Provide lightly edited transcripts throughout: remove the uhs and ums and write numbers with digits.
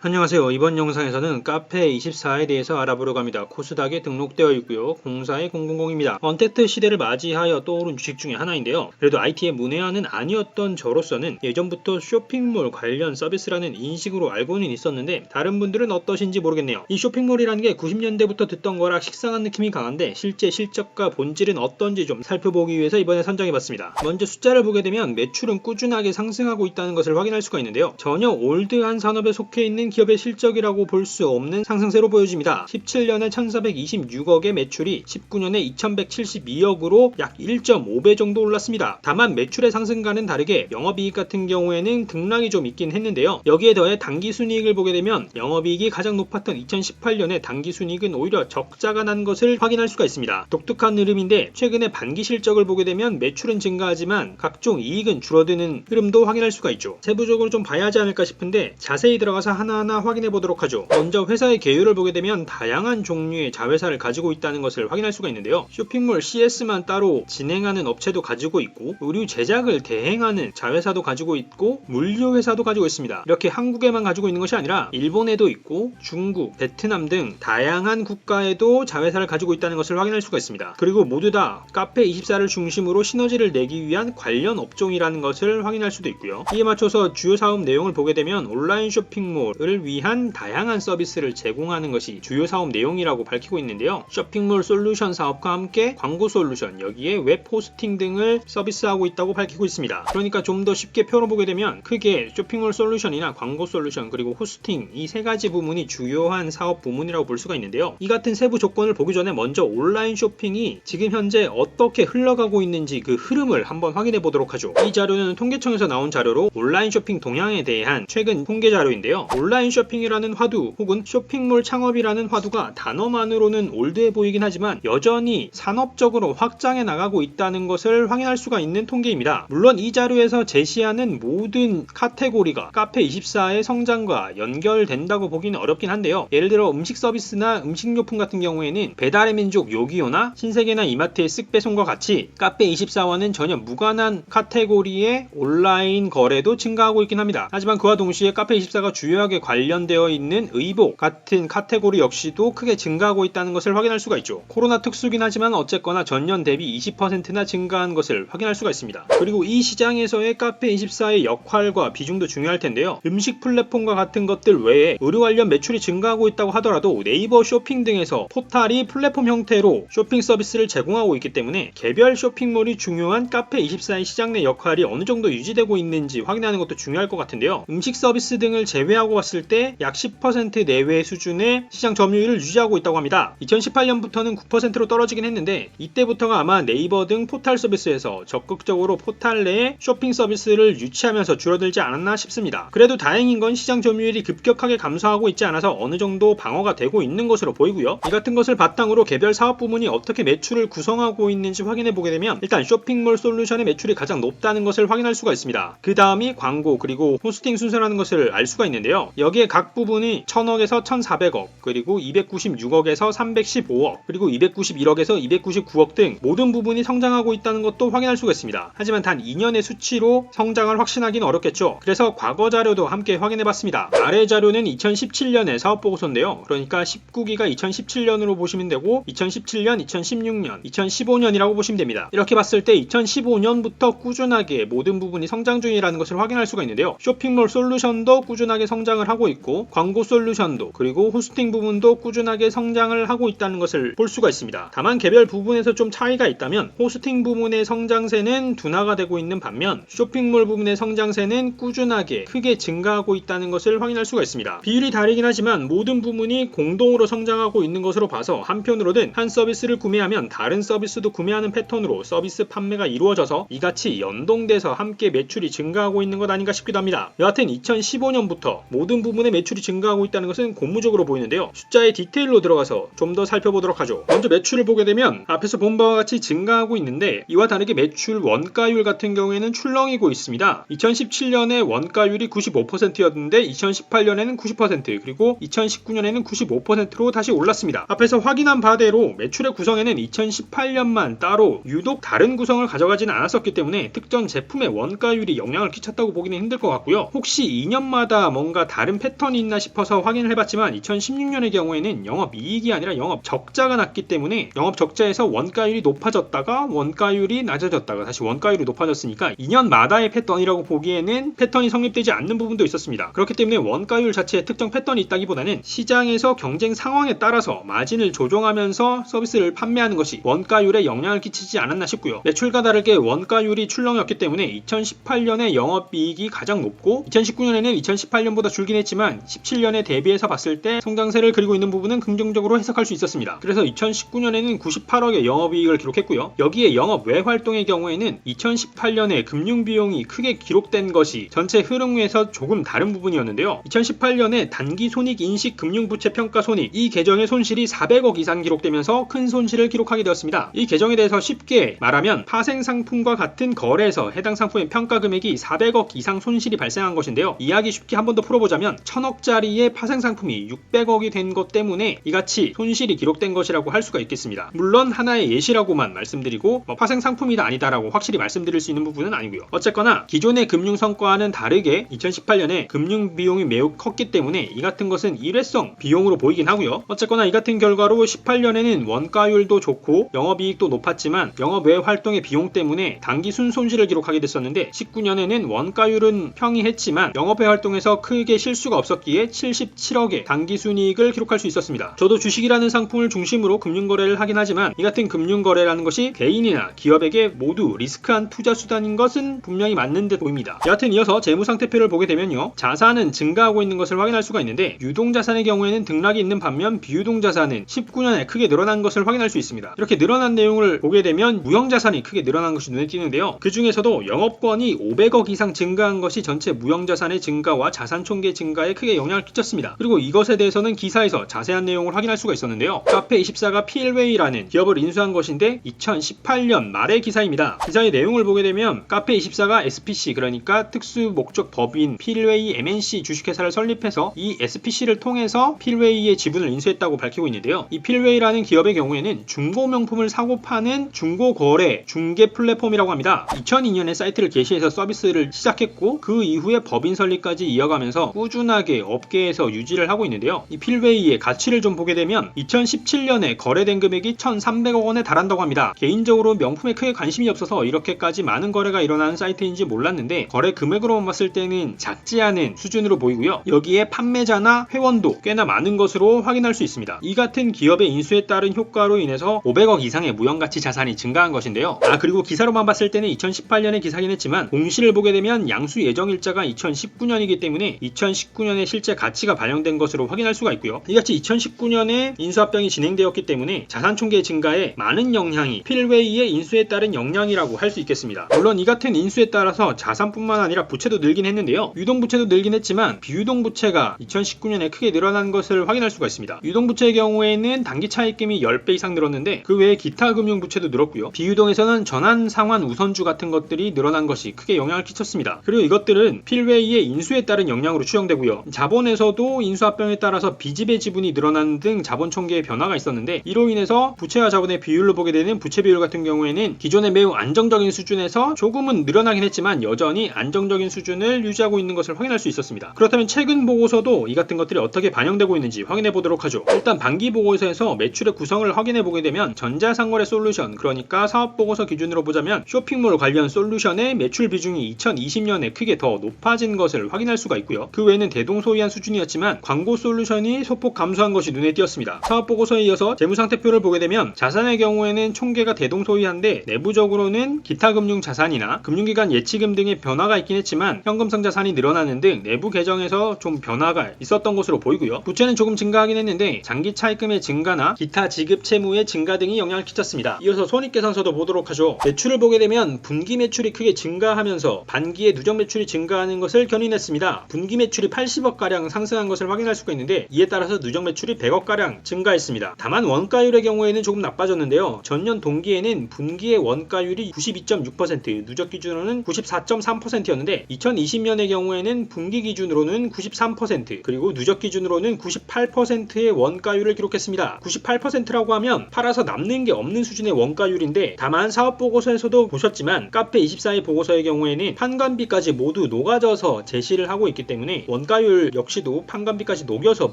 안녕하세요. 이번 영상에서는 카페24에 대해서 알아보려고 합니다. 코스닥에 등록되어 있고요. 042000입니다. 언택트 시대를 맞이하여 떠오른 주식 중에 하나인데요. 그래도 IT의 문외한은 아니었던 저로서는 예전부터 쇼핑몰 관련 서비스라는 인식으로 알고는 있었는데 다른 분들은 어떠신지 모르겠네요. 이 쇼핑몰이라는 게 90년대부터 듣던 거라 식상한 느낌이 강한데 실제 실적과 본질은 어떤지 좀 살펴보기 위해서 이번에 선정해봤습니다. 먼저 숫자를 보게 되면 매출은 꾸준하게 상승하고 있다는 것을 확인할 수가 있는데요. 전혀 올드한 산업에 속해 있는 기업의 실적이라고 볼 수 없는 상승세로 보여집니다. 17년에 1426억의 매출이 19년에 2172억으로 약 1.5배 정도 올랐습니다. 다만 매출의 상승과는 다르게 영업이익 같은 경우에는 등락이 좀 있긴 했는데요. 여기에 더해 당기순이익을 보게 되면 영업이익이 가장 높았던 2018년에 당기순이익은 오히려 적자가 난 것을 확인할 수가 있습니다. 독특한 흐름인데 최근에 반기 실적을 보게 되면 매출은 증가하지만 각종 이익은 줄어드는 흐름도 확인할 수가 있죠. 세부적으로 좀 봐야 하지 않을까 싶은데 자세히 들어가서 하나하나 확인해 보도록 하죠. 먼저 회사의 계율을 보게 되면 다양한 종류의 자회사를 가지고 있다는 것을 확인할 수가 있는데요. 쇼핑몰 CS만 따로 진행하는 업체도 가지고 있고 의류 제작을 대행하는 자회사도 가지고 있고 물류 회사도 가지고 있습니다. 이렇게 한국에만 가지고 있는 것이 아니라 일본에도 있고 중국, 베트남 등 다양한 국가에도 자회사를 가지고 있다는 것을 확인할 수가 있습니다. 그리고 모두 다 카페24를 중심으로 시너지를 내기 위한 관련 업종이라는 것을 확인할 수도 있고요. 이에 맞춰서 주요 사업 내용을 보게 되면 온라인 쇼핑몰을 위한 다양한 서비스를 제공하는 것이 주요 사업 내용이라고 밝히고 있는데요. 쇼핑몰 솔루션 사업과 함께 광고 솔루션, 여기에 웹 호스팅 등을 서비스하고 있다고 밝히고 있습니다. 그러니까 좀 더 쉽게 표현해보게 되면 크게 쇼핑몰 솔루션이나 광고 솔루션 그리고 호스팅 이 세 가지 부문이 주요한 사업 부문이라고 볼 수가 있는데요. 이 같은 세부 조건을 보기 전에 먼저 온라인 쇼핑이 지금 현재 어떻게 흘러가고 있는지 그 흐름을 한번 확인해 보도록 하죠. 이 자료는 통계청에서 나온 자료로 온라인 쇼핑 동향에 대한 최근 통계 자료인데요. 온라인 쇼핑이라는 화두 혹은 쇼핑몰 창업이라는 화두가 단어만으로는 올드해 보이긴 하지만 여전히 산업적으로 확장해 나가고 있다는 것을 확인할 수가 있는 통계입니다. 물론 이 자료에서 제시하는 모든 카테고리가 카페24의 성장과 연결된다고 보기는 어렵긴 한데요. 예를 들어 음식 서비스나 음식료품 같은 경우에는 배달의 민족 요기요나 신세계나 이마트의 쓱배송과 같이 카페24와는 전혀 무관한 카테고리의 온라인 거래도 증가하고 있긴 합니다. 하지만 그와 동시에 카페24가 주요하게 관련되어 있는 의복 같은 카테고리 역시도 크게 증가하고 있다는 것을 확인할 수가 있죠. 코로나 특수긴 하지만 어쨌거나 전년 대비 20%나 증가한 것을 확인할 수가 있습니다. 그리고 이 시장에서의 카페24의 역할과 비중도 중요할 텐데요. 음식 플랫폼과 같은 것들 외에 의류 관련 매출이 증가하고 있다고 하더라도 네이버 쇼핑 등에서 포탈이 플랫폼 형태로 쇼핑 서비스를 제공하고 있기 때문에 개별 쇼핑몰이 중요한 카페24의 시장 내 역할이 어느 정도 유지되고 있는지 확인하는 것도 중요할 것 같은데요. 음식 서비스 등을 제외하고 봤을 때 약 10% 내외 수준의 시장 점유율을 유지하고 있다고 합니다. 2018년부터는 9%로 떨어지긴 했는데 이때부터가 아마 네이버 등 포탈 서비스에서 적극적으로 포탈 내에 쇼핑 서비스를 유치하면서 줄어들지 않았나 싶습니다. 그래도 다행인 건 시장 점유율이 급격하게 감소하고 있지 않아서 어느 정도 방어가 되고 있는 것으로 보이고요. 이 같은 것을 바탕으로 개별 사업 부문이 어떻게 매출을 구성하고 있는지 확인해 보게 되면 일단 쇼핑몰 솔루션의 매출이 가장 높다는 것을 확인할 수가 있습니다. 그 다음이 광고 그리고 호스팅 순서라는 것을 알 수가 있는데요. 여기에 각 부분이 1000억에서 1400억 그리고 296억에서 315억 그리고 291억에서 299억 등 모든 부분이 성장하고 있다는 것도 확인할 수가 있습니다. 하지만 단 2년의 수치로 성장을 확신하기는 어렵겠죠. 그래서 과거 자료도 함께 확인해봤습니다. 아래 자료는 2017년의 사업보고서인데요. 그러니까 19기가 2017년으로 보시면 되고 2017년, 2016년, 2015년이라고 보시면 됩니다. 이렇게 봤을 때 2015년부터 꾸준하게 모든 부분이 성장 중이라는 것을 확인할 수가 있는데요. 쇼핑몰 솔루션도 꾸준하게 성장을 하고 있고 광고 솔루션도 그리고 호스팅 부분도 꾸준하게 성장을 하고 있다는 것을 볼 수가 있습니다. 다만 개별 부분에서 좀 차이가 있다면 호스팅 부분의 성장세는 둔화가 되고 있는 반면 쇼핑몰 부분의 성장세는 꾸준하게 크게 증가하고 있다는 것을 확인할 수가 있습니다. 비율이 다르긴 하지만 모든 부분이 공동으로 성장하고 있는 것으로 봐서 한편으로는 한 서비스를 구매하면 다른 서비스도 구매하는 패턴으로 서비스 판매가 이루어져서 이같이 연동돼서 함께 매출이 증가하고 있는 것 아닌가 싶기도 합니다. 여하튼 2015년부터 모든 부분의 매출이 증가하고 있다는 것은 고무적으로 보이는데요. 숫자의 디테일로 들어가서 좀 더 살펴보도록 하죠. 먼저 매출을 보게 되면 앞에서 본 바와 같이 증가하고 있는데 이와 다르게 매출 원가율 같은 경우에는 출렁이고 있습니다. 2017년에 원가율이 95%였는데 2018년에는 90% 그리고 2019년에는 95%로 다시 올랐습니다. 앞에서 확인한 바대로 매출의 구성에는 2018년만 따로 유독 다른 구성을 가져가지는 않았었기 때문에 특정 제품의 원가율이 영향을 끼쳤다고 보기는 힘들 것 같고요. 혹시 2년마다 뭔가 다른 다른 패턴이 있나 싶어서 확인을 해봤지만 2016년의 경우에는 영업이익이 아니라 영업적자가 났기 때문에 영업적자에서 원가율이 높아졌다가 원가율이 낮아졌다가 다시 원가율이 높아졌으니까 2년마다의 패턴이라고 보기에는 패턴이 성립되지 않는 부분도 있었습니다. 그렇기 때문에 원가율 자체에 특정 패턴이 있다기보다는 시장에서 경쟁 상황에 따라서 마진을 조정하면서 서비스를 판매하는 것이 원가율에 영향을 끼치지 않았나 싶고요. 매출과 다르게 원가율이 출렁였기 때문에 2018년에 영업이익이 가장 높고 2019년에는 2018년보다 줄긴 했지만 17년에 대비해서 봤을 때 성장세를 그리고 있는 부분은 긍정적으로 해석할 수 있었습니다. 그래서 2019년에는 98억의 영업이익을 기록했고요. 여기에 영업 외 활동의 경우에는 2018년에 금융비용이 크게 기록된 것이 전체 흐름에서 조금 다른 부분이었는데요. 2018년에 단기손익인식 금융부채 평가손익 이 계정의 손실이 400억 이상 기록되면서 큰 손실을 기록하게 되었습니다. 이 계정에 대해서 쉽게 말하면 파생상품과 같은 거래에서 해당 상품의 평가금액이 400억 이상 손실이 발생한 것인데요. 이야기 쉽게 한 번 더 풀어보자면 1000억짜리의 파생상품이 600억이 된 것 때문에 이같이 손실이 기록된 것이라고 할 수가 있겠습니다. 물론 하나의 예시라고만 말씀드리고 파생상품이다 아니다라고 확실히 말씀드릴 수 있는 부분은 아니고요. 어쨌거나 기존의 금융성과와는 다르게 2018년에 금융비용이 매우 컸기 때문에 이 같은 것은 일회성 비용으로 보이긴 하고요. 어쨌거나 이 같은 결과로 18년에는 원가율도 좋고 영업이익도 높았지만 영업 외 활동의 비용 때문에 단기 순손실을 기록하게 됐었는데 19년에는 원가율은 평이했지만 영업 외 활동에서 크게 실수가 없었기에 77억의 단기순이익을 기록할 수 있었습니다. 저도 주식이라는 상품을 중심으로 금융거래를 하긴 하지만 이 같은 금융거래라는 것이 개인이나 기업에게 모두 리스크한 투자 수단인 것은 분명히 맞는 듯 보입니다. 여하튼 이어서 재무상태표를 보게 되면요. 자산은 증가하고 있는 것을 확인할 수가 있는데 유동자산의 경우에는 등락이 있는 반면 비유동자산은 19년에 크게 늘어난 것을 확인할 수 있습니다. 이렇게 늘어난 내용을 보게 되면 무형자산이 크게 늘어난 것이 눈에 띄는데요. 그 중에서도 영업권이 500억 이상 증가한 것이 전체 무형자산의 증가와 자산총계 증가에 크게 영향을 끼쳤습니다. 그리고 이것에 대해서는 기사에서 자세한 내용을 확인할 수가 있었는데요. 카페24가 필웨이라는 기업을 인수한 것인데 2018년 말의 기사입니다. 기사의 내용을 보게 되면 카페24가 SPC 그러니까 특수목적법인 필웨이 MNC 주식회사를 설립해서 이 SPC를 통해서 필웨이의 지분을 인수했다고 밝히고 있는데요. 이 필웨이라는 기업의 경우에는 중고명품을 사고 파는 중고거래 중개 플랫폼이라고 합니다. 2002년에 사이트를 개시해서 서비스를 시작했고 그 이후에 법인 설립까지 이어가면서 꾸준하게 업계에서 유지를 하고 있는데요. 이 필웨이의 가치를 좀 보게 되면 2017년에 거래된 금액이 1,300억 원에 달한다고 합니다. 개인적으로 명품에 크게 관심이 없어서 이렇게까지 많은 거래가 일어나는 사이트인지 몰랐는데 거래 금액으로만 봤을 때는 작지 않은 수준으로 보이고요. 여기에 판매자나 회원도 꽤나 많은 것으로 확인할 수 있습니다. 이 같은 기업의 인수에 따른 효과로 인해서 500억 이상의 무형가치 자산이 증가한 것인데요. 그리고 기사로만 봤을 때는 2018년의 기사긴 했지만 공시를 보게 되면 양수 예정일자가 2019년이기 때문에 2019년에 실제 가치가 반영된 것으로 확인할 수가 있고요. 이같이 2019년에 인수합병이 진행되었기 때문에 자산총계 증가에 많은 영향이 필웨이의 인수에 따른 영향이라고 할 수 있겠습니다. 물론 이 같은 인수에 따라서 자산뿐만 아니라 부채도 늘긴 했는데요. 유동부채도 늘긴 했지만 비유동부채가 2019년에 크게 늘어난 것을 확인할 수가 있습니다. 유동부채의 경우에는 단기 차입금이 10배 이상 늘었는데 그 외에 기타 금융부채도 늘었고요. 비유동에서는 전환상환 우선주 같은 것들이 늘어난 것이 크게 영향을 끼쳤습니다. 그리고 이것들은 필웨이의 인수에 따른 영향으로 추정되고요. 자본에서도 인수합병에 따라서 비지배 지분이 늘어나는 등 자본 총계의 변화가 있었는데 이로 인해서 부채와 자본의 비율로 보게 되는 부채 비율 같은 경우에는 기존의 매우 안정적인 수준에서 조금은 늘어나긴 했지만 여전히 안정적인 수준을 유지하고 있는 것을 확인할 수 있었습니다. 그렇다면 최근 보고서도 이 같은 것들이 어떻게 반영되고 있는지 확인해 보도록 하죠. 일단 반기 보고서에서 매출의 구성을 확인해 보게 되면 전자상거래 솔루션 그러니까 사업보고서 기준으로 보자면 쇼핑몰 관련 솔루션의 매출 비중이 2020년에 크게 더 높아진 것을 확인할 수가 있고요. 그 외에는 대동소이한 수준이었지만 광고 솔루션이 소폭 감소한 것이 눈에 띄었습니다. 사업보고서에 이어서 재무상태표를 보게 되면 자산의 경우에는 총계가 대동소이한데 내부적으로는 기타 금융 자산이나 금융기관 예치금 등의 변화가 있긴 했지만 현금성 자산이 늘어나는 등 내부 계정에서 좀 변화가 있었던 것으로 보이고요. 부채는 조금 증가하긴 했는데 장기 차입금의 증가나 기타 지급 채무의 증가 등이 영향을 끼쳤습니다. 이어서 손익계산서도 보도록 하죠. 매출을 보게 되면 분기 매출이 크게 증가하면서 반기에 누적 매출이 증가하는 것을 견인했습니다. 분기 매출이 80억가량 상승한 것을 확인할 수가 있는데 이에 따라서 누적 매출이 100억가량 증가했습니다. 다만 원가율의 경우에는 조금 나빠졌는데요. 전년 동기에는 분기의 원가율이 92.6%, 누적 기준으로는 94.3%였는데 2020년의 경우에는 분기 기준으로는 93% 그리고 누적 기준으로는 98%의 원가율을 기록했습니다. 98%라고 하면 팔아서 남는 게 없는 수준의 원가율인데 다만 사업보고서에서도 보셨지만 카페24의 보고서의 경우에는 판관비까지 모두 녹아져서 제시를 하고 있기 때문에 원가율 역시도 판관비까지 녹여서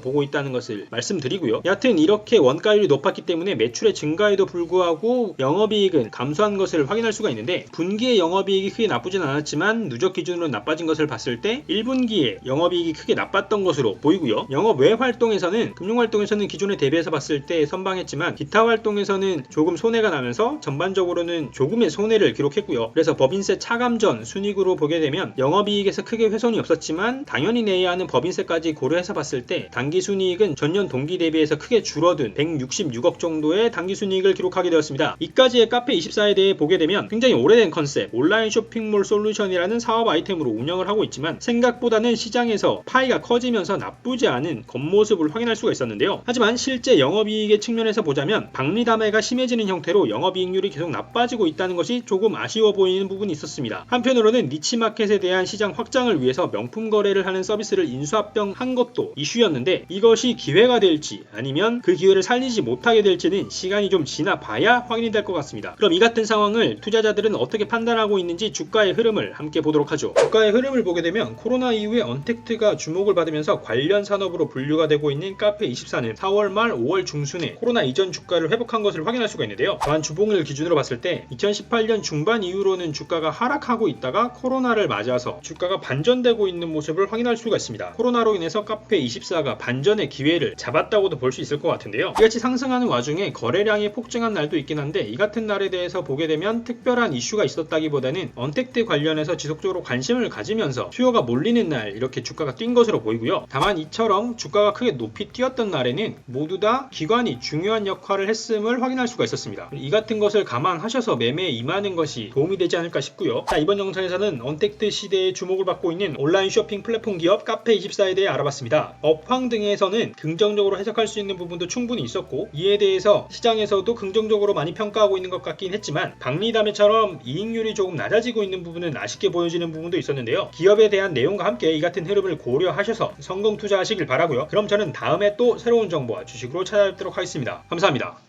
보고 있다는 것을 말씀드리고요. 여하튼 이렇게 원가율이 높았기 때문에 매출의 증가에도 불구하고 영업이익은 감소한 것을 확인할 수가 있는데, 분기의 영업이익이 크게 나쁘진 않았지만 누적 기준으로 나빠진 것을 봤을 때 1분기에 영업이익이 크게 나빴던 것으로 보이고요. 영업 외 활동에서는, 금융활동에서는 기존에 대비해서 봤을 때 선방했지만 기타 활동에서는 조금 손해가 나면서 전반적으로는 조금의 손해를 기록했고요. 그래서 법인세 차감 전 순이익으로 보게 되면 영업이익에서 크게 훼손이 없었지만 당연히 내야 하는 법인세까지 고려해서 봤을 때 당기순이익은 전년 동기 대비해서 크게 줄어든 166억 정도의 당기순이익을 기록하게 되었습니다. 이까지의 카페24에 대해 보게 되면 굉장히 오래된 컨셉, 온라인 쇼핑몰 솔루션이라는 사업 아이템으로 운영을 하고 있지만 생각보다는 시장에서 파이가 커지면서 나쁘지 않은 겉모습을 확인할 수가 있었는데요. 하지만 실제 영업이익의 측면에서 보자면 박리담회가 심해지는 형태로 영업이익률이 계속 나빠지고 있다는 것이 조금 아쉬워 보이는 부분이 있었습니다. 한편으로는 니치마켓에 대한 시장 확장을 위해서 명품 거래를 하는 서비스를 인수합병한 것도 이슈였는데, 이것이 기회가 될지 아니면 그 기회를 살리지 못하게 될지는 시간이 좀 지나 봐야 확인이 될 것 같습니다. 그럼 이 같은 상황을 투자자들은 어떻게 판단하고 있는지 주가의 흐름을 함께 보도록 하죠. 주가의 흐름을 보게 되면 코로나 이후에 언택트가 주목을 받으면서 관련 산업으로 분류가 되고 있는 카페24는 4월 말 5월 중순에 코로나 이전 주가를 회복한 것을 확인할 수가 있는데요. 또한 주봉을 기준으로 봤을 때 2018년 중반 이후로는 주가가 하락하고 있다가 코로나를 맞아서 주가가 반전되고 있는 모습을 확인할 수가 있습니다. 코로나로 인해서 카페24가 반전의 기회를 잡았다고도 볼 수 있을 것 같은데요. 이같이 상승하는 와중에 거래량이 폭증한 날도 있긴 한데, 이 같은 날에 대해서 보게 되면 특별한 이슈가 있었다기보다는 언택트 관련해서 지속적으로 관심을 가지면서 수요가 몰리는 날 이렇게 주가가 뛴 것으로 보이고요. 다만 이처럼 주가가 크게 높이 뛰었던 날에는 모두 다 기관이 중요한 역할을 했음을 확인할 수가 있었습니다. 이 같은 것을 감안하셔서 매매에 임하는 것이 도움이 되지 않을까 싶고요. 자, 이번 영상에서는 언택트 시대에 주목을 받고 있는 온라인 쇼핑 플랫폼 기업 카페24에 대해 알아봤습니다. 업황 등에서는 긍정적으로 해석할 수 있는 부분도 충분히 있었고, 이에 대해서 시장에서도 긍정적으로 많이 평가하고 있는 것 같긴 했지만 박리담회처럼 이익률이 조금 낮아지고 있는 부분은 아쉽게 보여지는 부분도 있었는데요. 기업에 대한 내용과 함께 이 같은 흐름을 고려하셔서 성공 투자하시길 바라고요. 그럼 저는 다음에 또 새로운 정보와 주식으로 찾아뵙도록 하겠습니다. 감사합니다.